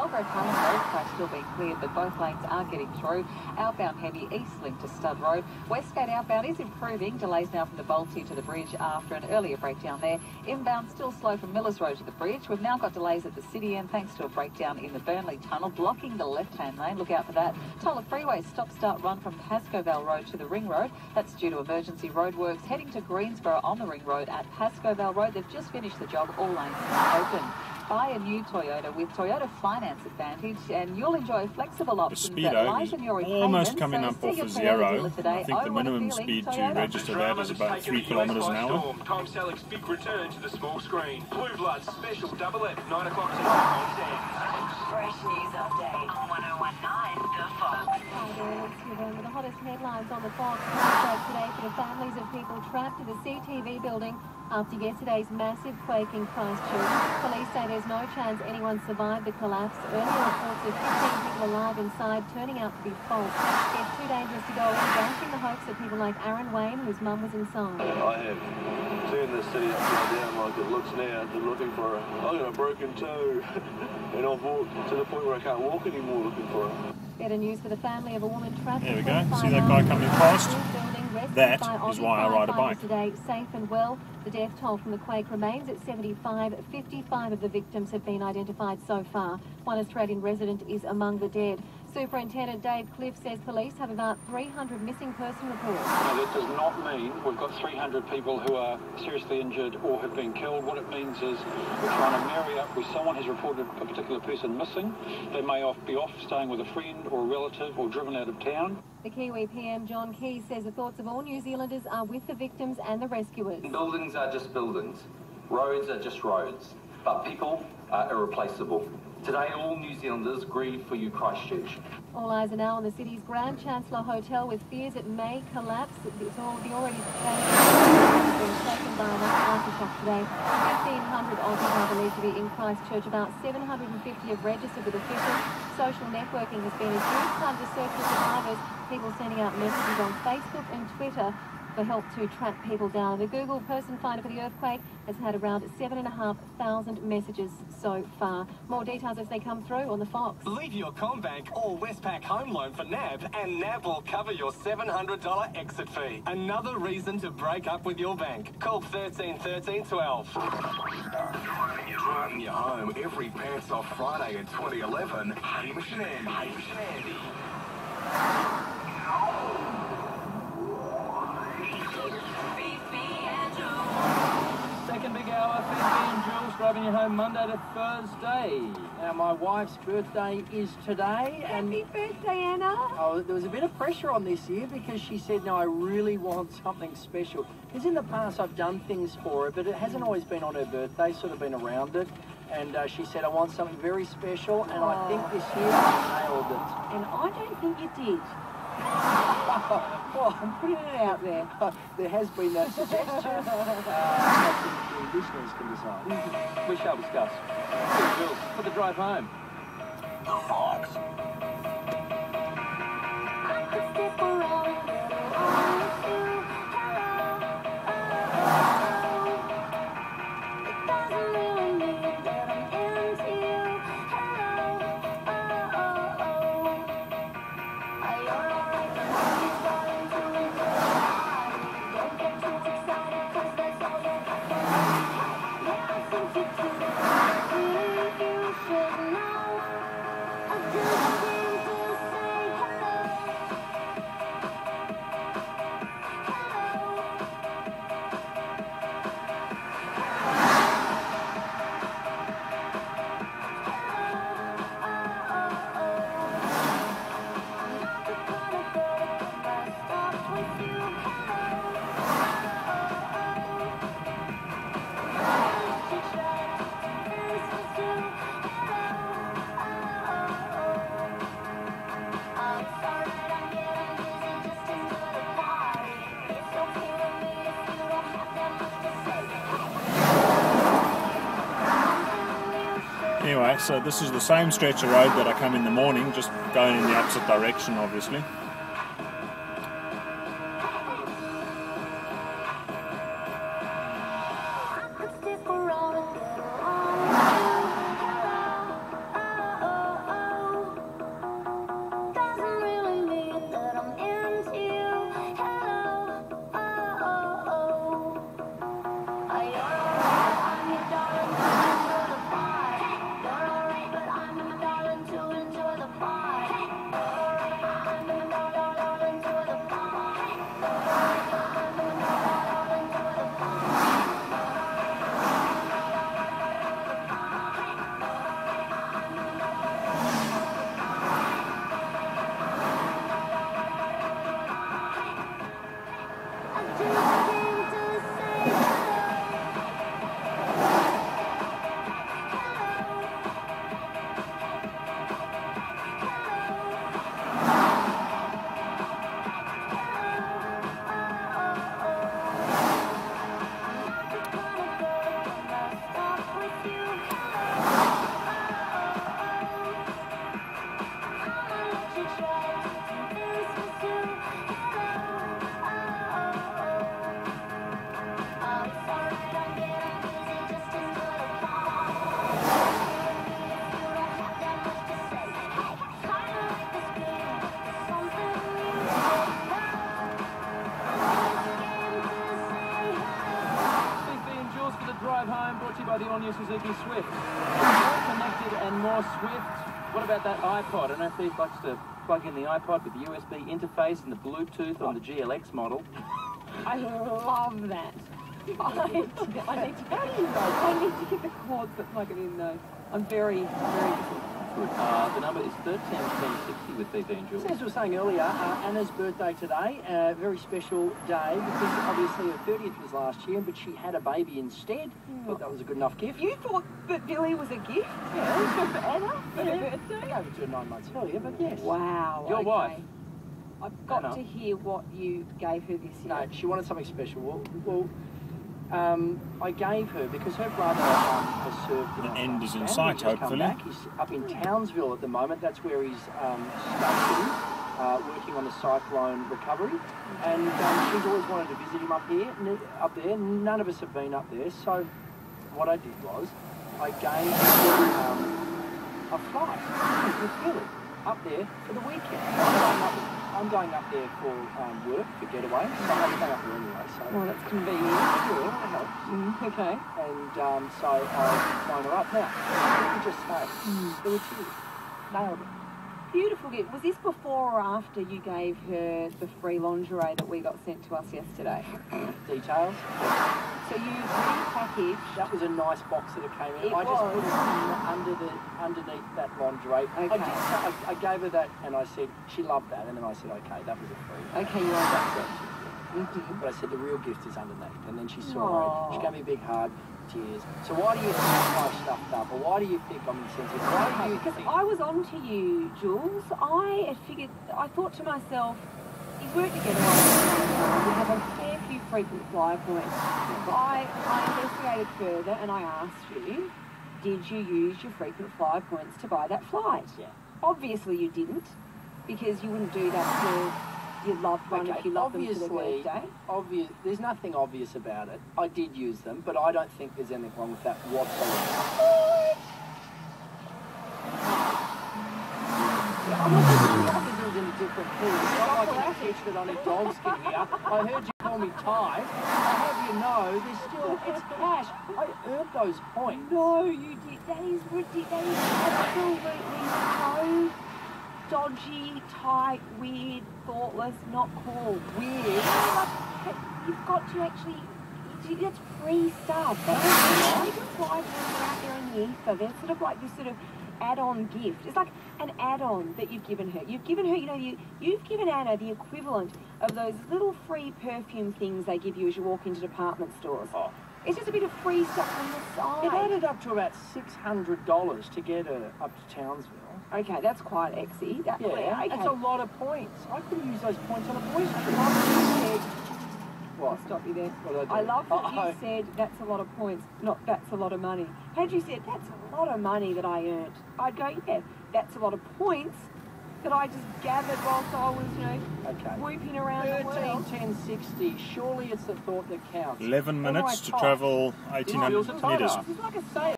Marlborough Tunnel Road crash still being cleared, but both lanes are getting through. Outbound heavy East Link to Stud Road. Westgate outbound is improving. Delays now from the Balti to the bridge after an earlier breakdown there. Inbound still slow from Millers Road to the bridge. We've now got delays at the city end thanks to a breakdown in the Burnley Tunnel, blocking the left-hand lane. Look out for that. Toller Freeway stop-start run from Pascoe Road to the Ring Road. That's due to emergency roadworks heading to Greensborough on the Ring Road at Pascoe Road. They've just finished the job. All lanes are open. Buy a new Toyota with Toyota Finance Advantage and you'll enjoy flexible options that lighten your repayment. Almost coming up off a zero. I think the minimum speed to register that is about 3 kilometres an hour. Time Salik's big return to the small screen. Blue Blood special double F, 9 o'clock tonight on Sam. Fresh news update on 1019 The Fox. Hi there, it's Yvonne with the hottest headlines on the Fox. Today for the families of people trapped in the CTV building after yesterday's massive quake in Christchurch. Police say there's no chance anyone survived the collapse. Earlier reports of 15 people alive inside turning out to be false. It's too dangerous to go in, dashing the hopes of people like Aaron Wayne, whose mum was inside. I have turned the city upside down like it looks now. They're looking for her. I got a broken toe and I've walked to the point where I can't walk anymore looking for her. Better news for the family of a woman trapped. There we go. See that guy coming past? That is why I ride a bike. Today, safe and well. The death toll from the quake remains at 75. 55 of the victims have been identified so far. One Australian resident is among the dead. Superintendent Dave Cliff says police have about 300 missing person reports. No, that does not mean we've got 300 people who are seriously injured or have been killed. What it means is we're trying to marry up with someone who's reported a particular person missing. They may be off staying with a friend or a relative or driven out of town. The Kiwi PM John Key says the thoughts of all New Zealanders are with the victims and the rescuers. Buildings are just buildings. Roads are just roads. But people are irreplaceable. Today, all New Zealanders grieve for you, Christchurch. All eyes are now on the city's Grand Chancellor Hotel with fears it may collapse. It's already been taken by an aftershock today. 1,500 Aussies are believed to be in Christchurch. About 750 have registered with officials. Social networking has been a huge part of the search for survivors. People sending out messages on Facebook and Twitter for help to track people down. The Google person finder for the earthquake has had around 7,500 messages so far. More details as they come through on the Fox. Leave your Combank or Westpac home loan for NAB and NAB will cover your $700 exit fee. Another reason to break up with your bank. Call 13 13 12. Driving you home every pants off Friday in 2011. Hamish and Andy. Hamish and Andy. Second big hour, Fifi and Jules driving you home Monday to Thursday. Now, my wife's birthday is today. Happy birthday, Anna. Oh, there was a bit of pressure on this year because she said, no, I really want something special. Because in the past I've done things for her, but it hasn't always been on her birthday, sort of been around it. And she said, I want something very special, and I think this year I nailed it. And I don't think you did. Well, I'm putting it out there. There has been that suggestion. I think the listeners can decide. We shall discuss. Here, Jules, for the drive home. The Fox. Anyway, so this is the same stretch of road that I come in the morning, just going in the opposite direction, obviously. new Suzuki Swift. More connected and more swift. What about that iPod? I don't know if Steve likes to plug in the iPod with the USB interface and the Bluetooth on the GLX model. I love that. I need to get the cords that plug it in though. I'm very Good. The number is 131060 with BP and Jules. As we were saying earlier, Anna's birthday today, a very special day because obviously her 30th was last year, but she had a baby instead. Thought that was a good enough gift. You thought that Billy was a gift? Yeah. For Anna? For her birthday? I gave it to her 9 months earlier, but yes. Wow. Your wife? I've got to hear what you gave her this year. No, she wanted something special. I gave her, because her brother has served in The end is in Afghanistan. sight, He's just come hopefully. back. He's up in Townsville at the moment. That's where he's stationed, working on the cyclone recovery. And she's always wanted to visit him up there. None of us have been up there. So what I did was I gave her a flight with Billy up there for the weekend. I'm going up there for work, for getaway, so I'm going up there anyway. So. Well, that's convenient. Yeah, that helps. Okay. And so I've flown her up. Now, let me just say, there were tears. Nailed it. Beautiful gift. Was this before or after you gave her the free lingerie that we got sent to us yesterday? Details? So you repackaged. That was a nice box that it came in. It I just was. put it underneath that lingerie. Okay. I gave her that and I said, she loved that. And then I said, okay, that was a free. Okay, you are that. But I said, the real gift is underneath. And then she saw it. She gave me a big hug. Tears. So why do you think I'm stuffed up, or why do you think I'm insensitive? Why do you Because think? I was on to you, Jules. I thought to myself, he's worked together on we have a fair few frequent flyer points. I investigated further and I asked you, did you use your frequent flyer points to buy that flight? Yeah. Obviously you didn't, because you wouldn't do that to your loved one if you love them for their birthday. There's nothing obvious about it. I did use them, but I don't think there's anything wrong with that whatsoever. I'm not thinking it was in a different thing. It's not like you pitched it on a dog skin here. I heard you call me Ty. I have you know, there's still, it's cash. I earned those points. No, you did. That is ridiculous. That is absolutely so dodgy, tight, weird, thoughtless, not cool, weird. You've got to actually, that's free stuff. That's frequent flyer points are out there in the ether. They're sort of like this sort of add-on gift. It's like an add-on that you've given her. You've given her, you've given Anna the equivalent of those little free perfume things they give you as you walk into department stores. Oh. It's just a bit of free stuff on the side. It added up to about $600 to get her up to Townsville. Okay, that's quite exy. Yeah, okay. That's a lot of points. I could have used those points on a voice trip. What? I'll stop you there. What I love that you said that's a lot of points, not that's a lot of money. Had you said that's a lot of money that I earned, I'd go, yeah, that's a lot of points that I just gathered whilst I was, whooping around the world. 13:10:60. Surely it's the thought that counts. 11 minutes to travel 1800 metres. It's like a sale.